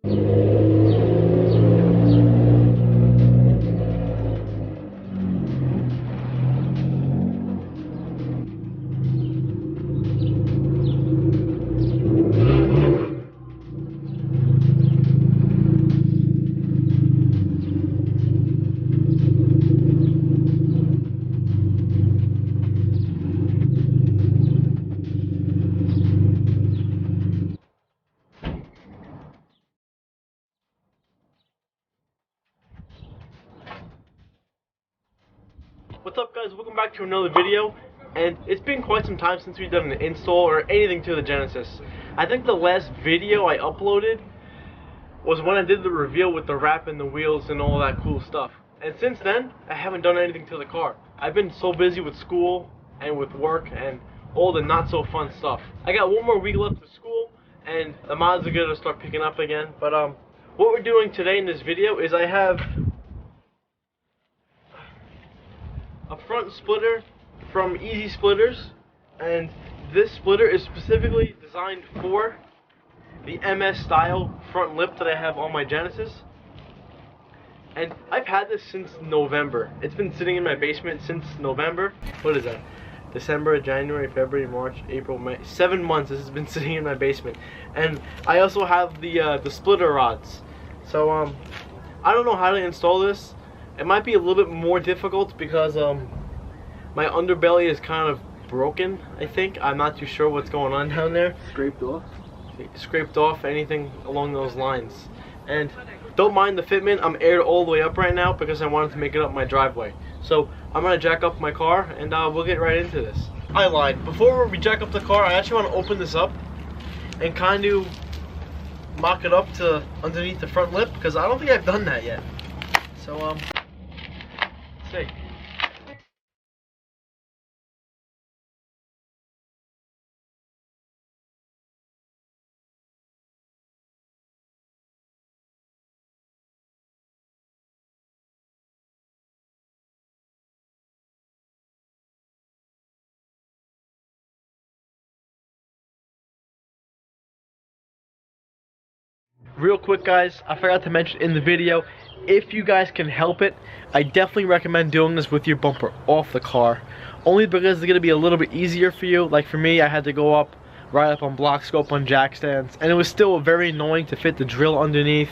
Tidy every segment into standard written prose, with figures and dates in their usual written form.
What's up, guys? Welcome back to another video, and it's been quite some time since we've done an install or anything to the Genesis. I think the last video I uploaded was when I did the reveal with the wrap and the wheels and all that cool stuff, and since then I haven't done anything to the car. I've been so busy with school and with work and all the not so fun stuff. I got one more week left of school and the mods are gonna start picking up again, but what we're doing today in this video is I have a front splitter from Easy Splitters, and this splitter is specifically designed for the MS style front lip that I have on my Genesis. And I've had this since November. It's been sitting in my basement since November. What is that? December, January, February, March, April, May. 7 months this has been sitting in my basement. And I also have the splitter rods. So I don't know how to install this. It might be a little bit more difficult because my underbelly is kind of broken, I think. I'm not too sure what's going on down there. Scraped off? Scraped off, anything along those lines. And don't mind the fitment, I'm aired all the way up right now because I wanted to make it up my driveway. So I'm going to jack up my car and we'll get right into this. I lied. Before we jack up the car, I actually want to open this up and kind of mock it up to underneath the front lip because I don't think I've done that yet. So let's see. Real quick, guys, I forgot to mention in the video, if you guys can help it, I definitely recommend doing this with your bumper off the car. Only because it's going to be a little bit easier for you. Like for me, I had to go up, right up on block scope on jack stands, and it was still very annoying to fit the drill underneath,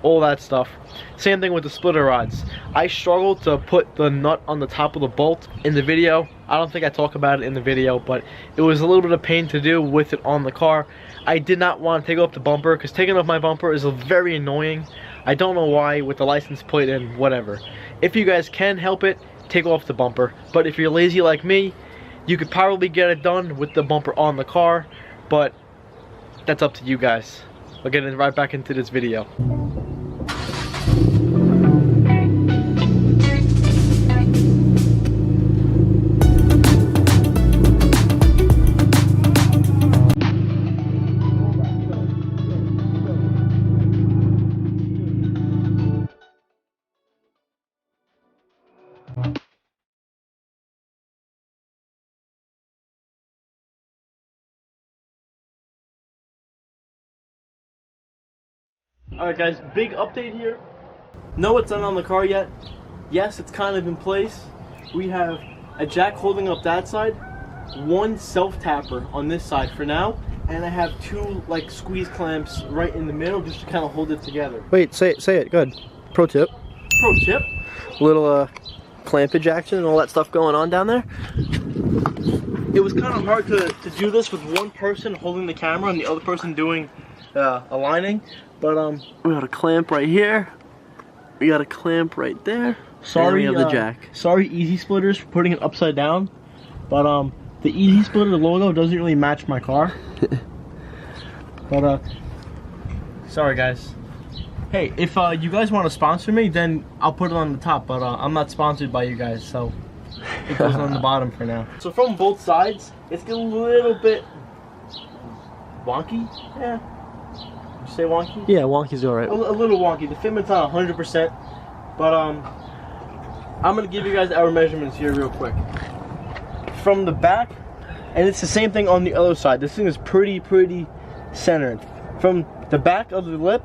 all that stuff. Same thing with the splitter rods. I struggled to put the nut on the top of the bolt in the video. I don't think I talk about it in the video, but it was a little bit of pain to do with it on the car. I did not want to take off the bumper because taking off my bumper is very annoying. I don't know why with the license plate and whatever. If you guys can help it, take off the bumper. But if you're lazy like me, you could probably get it done with the bumper on the car, but that's up to you guys. We'll get right back into this video. Alright guys, big update here. No, it's not on the car yet. Yes, it's kind of in place. We have a jack holding up that side, one self-tapper on this side for now, and I have two like squeeze clamps right in the middle just to kind of hold it together. Wait, say it, good. Pro tip. Pro tip. Little clampage action and all that stuff going on down there. It was kind of hard to do this with one person holding the camera and the other person doing aligning. But we got a clamp right here. We got a clamp right there. Sorry, and we have the jack. Sorry, Easy Splitters, for putting it upside down. But the Easy Splitter logo doesn't really match my car. But sorry guys. Hey, if you guys want to sponsor me, then I'll put it on the top. But I'm not sponsored by you guys, so it goes on the bottom for now. So from both sides, it's a little bit wonky. Yeah. Did you say wonky? Yeah, wonky's alright. A little wonky. The fitment's not 100%, but I'm gonna give you guys our measurements here real quick. From the back, and it's the same thing on the other side. This thing is pretty centered. From the back of the lip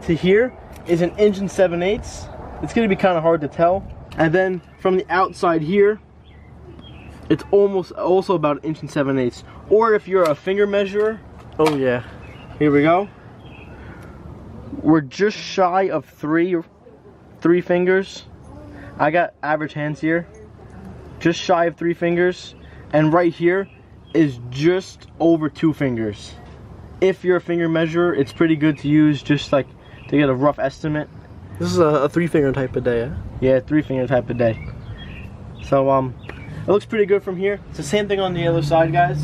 to here is an 1 7/8". It's gonna be kind of hard to tell. And then from the outside here, it's almost also about 1 7/8". Or if you're a finger measurer, oh yeah, here we go. We're just shy of three fingers. I got average hands here. Just shy of 3 fingers. And right here is just over 2 fingers. If you're a finger measurer, it's pretty good to use just like to get a rough estimate. This is a 3-finger type of day, eh? Yeah, 3-finger type of day. So it looks pretty good from here. It's the same thing on the other side, guys.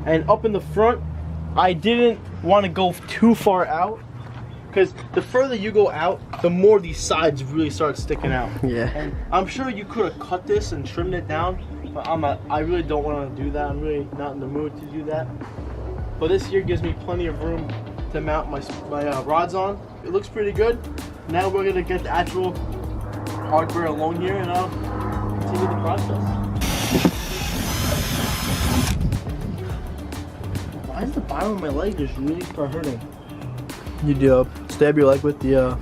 And up in the front, I didn't want to go too far out, because the further you go out, the more these sides really start sticking out. Yeah. And I'm sure you could have cut this and trimmed it down, but I really don't want to do that. I'm really not in the mood to do that. But this here gives me plenty of room to mount my rods on. It looks pretty good. Now we're gonna get the actual hardware along here and continue the process. Why is the bottom of my leg just really start hurting? You stab your leg with the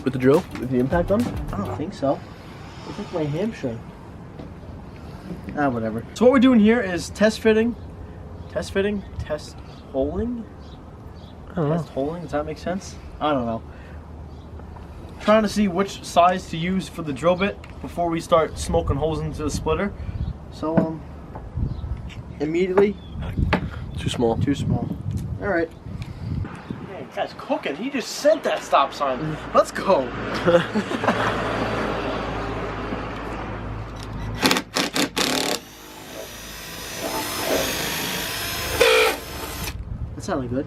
with the drill, with the impact on? I don't think so. It's like my hamstring. Whatever. So what we're doing here is test holing. Test holing, does that make sense? I don't know. Trying to see which size to use for the drill bit before we start smoking holes into the splitter. So immediately, Too small. too small. All right. Man, guy's cooking. He just sent that stop sign. Let's go. That sounded good.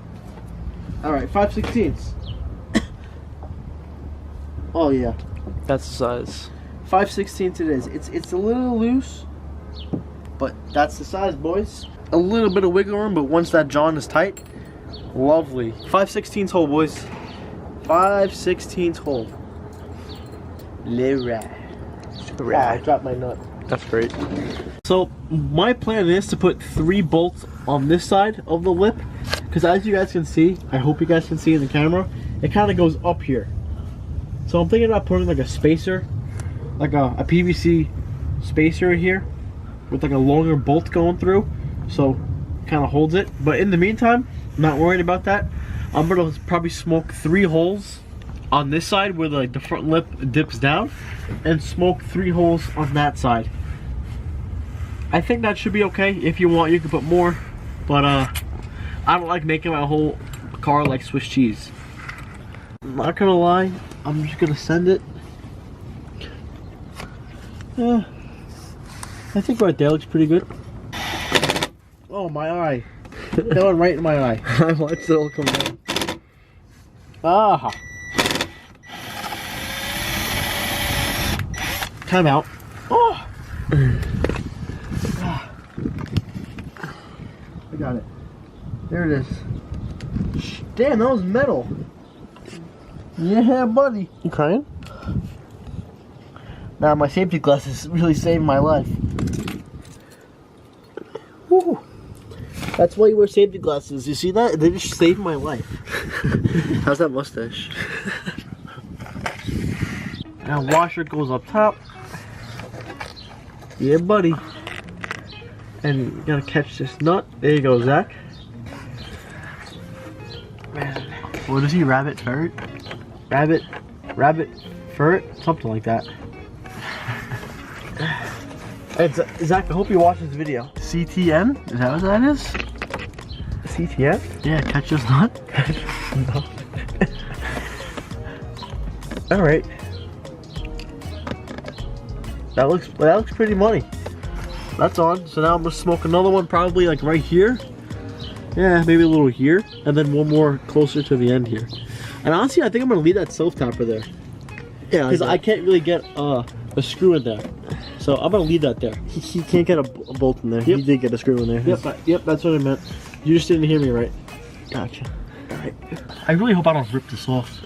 All right, 5/16. Oh yeah, That's the size. 5/16 it is. It's a little loose, but that's the size, boys. A little bit of wiggle room, but once that John is tight, lovely. 5/16 hole, boys. 5/16 hole. I dropped my nut. That's great. So my plan is to put 3 bolts on this side of the lip, because as you guys can see, I hope you guys can see in the camera, it kind of goes up here. So I'm thinking about putting like a spacer, like a PVC spacer here, with like a longer bolt going through, so it kind of holds it. But in the meantime, I'm not worried about that. I'm gonna probably smoke 3 holes on this side where the front lip dips down, and smoke 3 holes on that side. I think that should be okay. If you want, you can put more, but I don't like making my whole car like Swiss cheese. I'm not gonna lie, I'm just gonna send it. Yeah, I think right there looks pretty good. Oh, my eye. That went right in my eye. I watched it all come down. Ah. Time out. Oh. I got it. There it is. Damn, that was metal. Yeah, buddy. You crying? Nah, my safety glasses really saved my life. Woo. That's why you wear safety glasses. You see that? They just saved my life. How's that mustache? Now washer goes up top. Yeah, buddy. And you gotta catch this nut. There you go, Zach. Man. What is he? Rabbit ferret? Rabbit ferret? Something like that. Hey, Zach, I hope you watch this video. CTN? Is that what that is? CTN? Yeah, catch this nut. No. Alright. That looks pretty money. That's on. So now I'm gonna smoke another one, probably like right here. Yeah, maybe a little here, and then one more closer to the end here. And honestly, I think I'm gonna leave that self tapper there. Yeah, because I can't really get a screw in there. So I'm gonna leave that there. He can't get a bolt in there. Yep. He did get a screw in there. Yep, that's what I meant. You just didn't hear me right. Gotcha. Alright. I really hope I don't rip this off.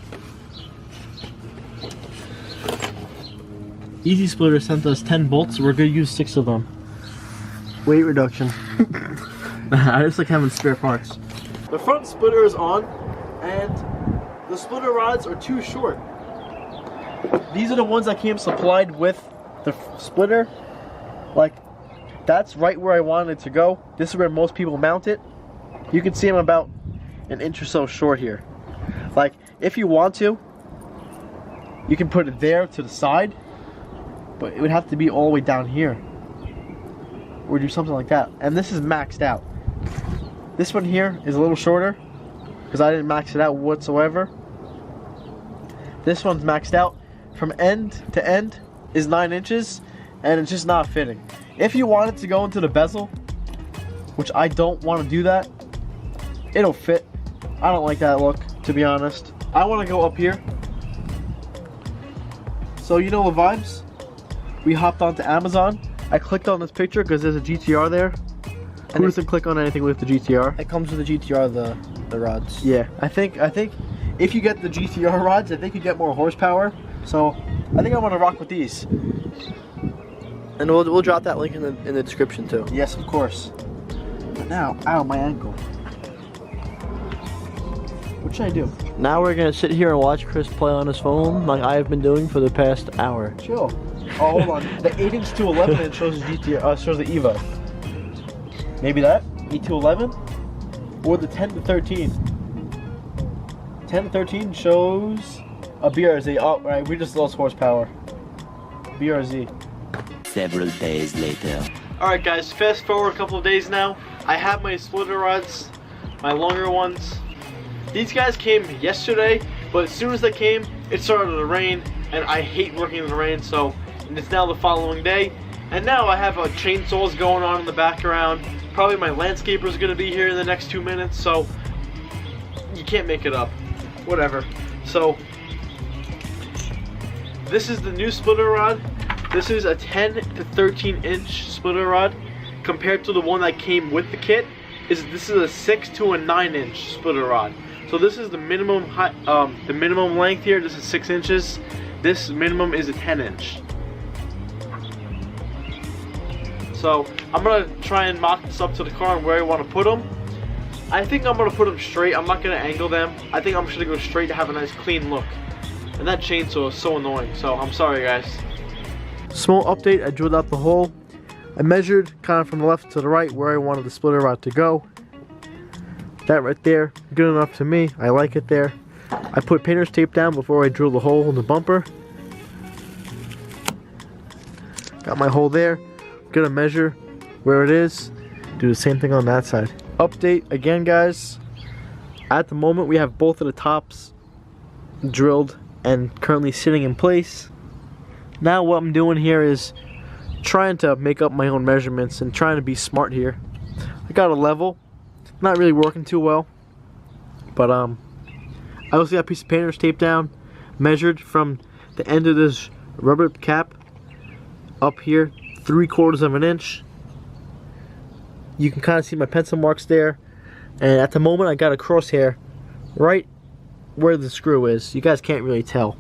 Easy Splitter sent us 10 bolts, so we're gonna use 6 of them. Weight reduction. I just like having spare parts. The front splitter is on, and the splitter rods are too short. These are the ones that came supplied with the splitter. Like, that's right where I wanted it to go. This is where most people mount it. You can see I'm about an inch or so short here. Like, if you want to, you can put it there to the side, but it would have to be all the way down here. Or do something like that. And this is maxed out. This one here is a little shorter because I didn't max it out whatsoever. This one's maxed out. From end to end is 9 inches, and it's just not fitting. If you want it to go into the bezel, which I don't want to do that, it'll fit. I don't like that look, to be honest. I want to go up here. So you know the vibes? We hopped onto Amazon. I clicked on this picture because there's a GTR there. Who doesn't click on anything with the GTR? It comes with the GTR, the rods. Yeah, I think if you get the GTR rods, I think you get more horsepower. So I think I'm gonna rock with these. And we'll drop that link in the description too. Yes, of course. But now, ow, my ankle. What should I do? Now we're gonna sit here and watch Chris play on his phone like I have been doing for the past hour. Chill. Oh, hold on. The 8-inch to 11-inch shows the GTR, shows the Evo. Maybe that? 8 to 11? Or the 10 to 13? 10 to 13 shows a BRZ. Oh, right, we just lost horsepower. BRZ. Several days later. Alright guys, fast forward a couple of days now. I have my splitter rods, my longer ones. These guys came yesterday, but as soon as they came, it started to rain, and I hate working in the rain, so and it's now the following day. And now I have chainsaws going on in the background. Probably my landscaper is going to be here in the next 2 minutes, so you can't make it up. Whatever. So this is the new splitter rod. This is a 10 to 13 inch splitter rod compared to the one that came with the kit. This is a 6 to a 9 inch splitter rod. So this is the minimum height, the minimum length here. This is 6 inches. This minimum is a 10 inch. So I'm gonna try and mock this up to the car and where I want to put them. I think I'm gonna put them straight. I'm not gonna angle them. I think I'm just gonna go straight to have a nice clean look. And that chainsaw is so annoying. So I'm sorry, guys. Small update. I drilled out the hole. I measured kind of from the left to the right where I wanted the splitter rod to go. That right there, good enough to me. I like it there. I put painter's tape down before I drilled the hole in the bumper. Got my hole there. Gonna measure where it is. Do the same thing on that side. Update again, guys. At the moment, we have both of the tops drilled and currently sitting in place. Now what I'm doing here is trying to make up my own measurements and trying to be smart here. I got a level. Not really working too well, but I also got a piece of painter's tape down, measured from the end of this rubber cap up here 3/4 of an inch. You can kind of see my pencil marks there, and at the moment I got a crosshair right where the screw is. You guys can't really tell.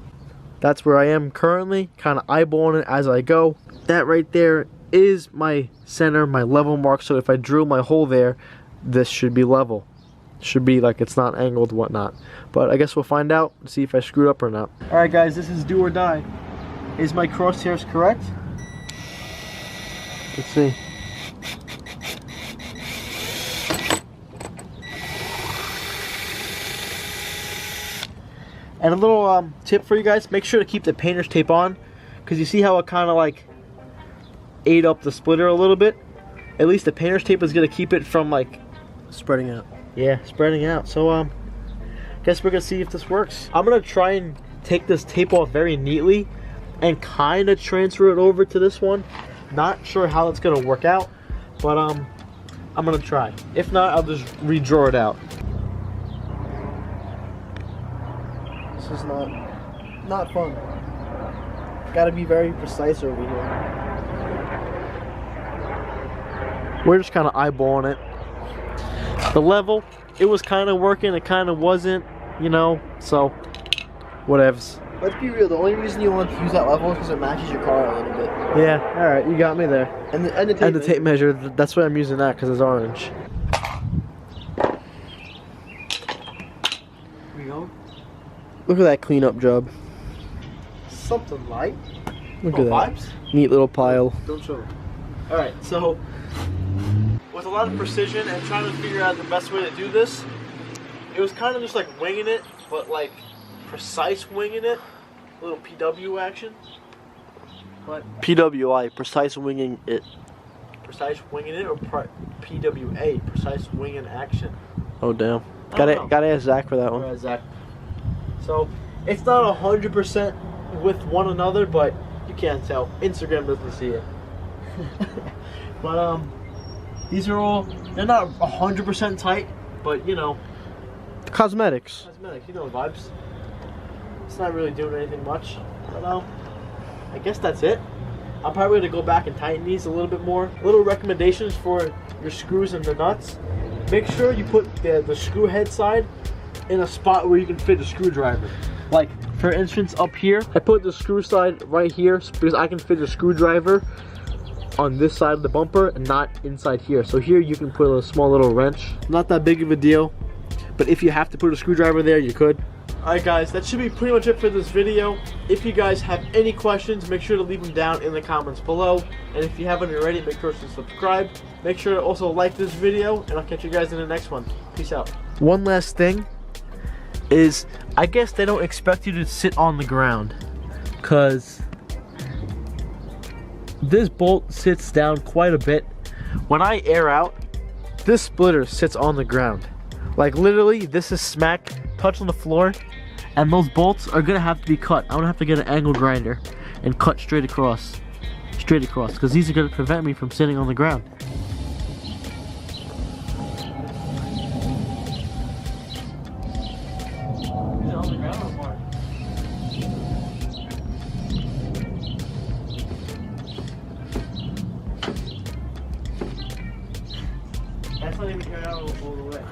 That's where I am currently, kind of eyeballing it as I go. That right there is my center, my level mark, so if I drill my hole there, this should be level. Should be like it's not angled, whatnot. But I guess we'll find out, see if I screwed up or not. Alright guys, this is do or die. Is my crosshairs correct? Let's see. And a little tip for you guys, make sure to keep the painter's tape on, because you see how it kind of like ate up the splitter a little bit. At least the painter's tape is going to keep it from like Spreading out. yeah, spreading out. So guess we're gonna see if this works. I'm gonna try and take this tape off very neatly and kind of transfer it over to this one. Not sure how it's gonna work out, but I'm gonna try. If not, I'll just redraw it out. This is not fun. Gotta be very precise over here. We're just kind of eyeballing it. The level, it was kind of working, it kind of wasn't, you know, so whatevs. Let's be real, the only reason you want to use that level is because it matches your car a little bit. Yeah, alright, you got me there. And the tape measure, that's why I'm using that, because it's orange. Here we go. Look at that cleanup job. Something light. Look at that. Vibes? Neat little pile. Don't show them. Alright, so with a lot of precision and trying to figure out the best way to do this, it was kind of just like winging it, but like precise winging it. A little PW action. What? PWI, precise winging it. Precise winging it, or PWA, precise winging action. Oh damn. I don't know. Gotta ask Zach for that one. Alright, Zach. So it's not 100% with one another, but you can't tell. Instagram doesn't see it. But these are all, they're not 100% tight, but you know, Cosmetics. cosmetic, you know the vibes. It's not really doing anything much, but I guess that's it. I'm probably gonna go back and tighten these a little bit more. Little recommendations for your screws and the nuts. Make sure you put the screw head side in a spot where you can fit a screwdriver. Like, for instance, up here, I put the screw side right here because I can fit a screwdriver on this side of the bumper and not inside here. So here you can put a small little wrench. Not that big of a deal, but if you have to put a screwdriver there, you could. Alright guys, that should be pretty much it for this video. If you guys have any questions, make sure to leave them down in the comments below. And if you haven't already, make sure to subscribe. Make sure to also like this video, and I'll catch you guys in the next one. Peace out. One last thing is, I guess they don't expect you to sit on the ground, because this bolt sits down quite a bit. When I air out, this splitter sits on the ground. Like literally, this is smack touch on the floor, and those bolts are gonna have to be cut. I'm gonna have to get an angle grinder and cut straight across, because these are gonna prevent me from sitting on the ground. That's not even here out all the way.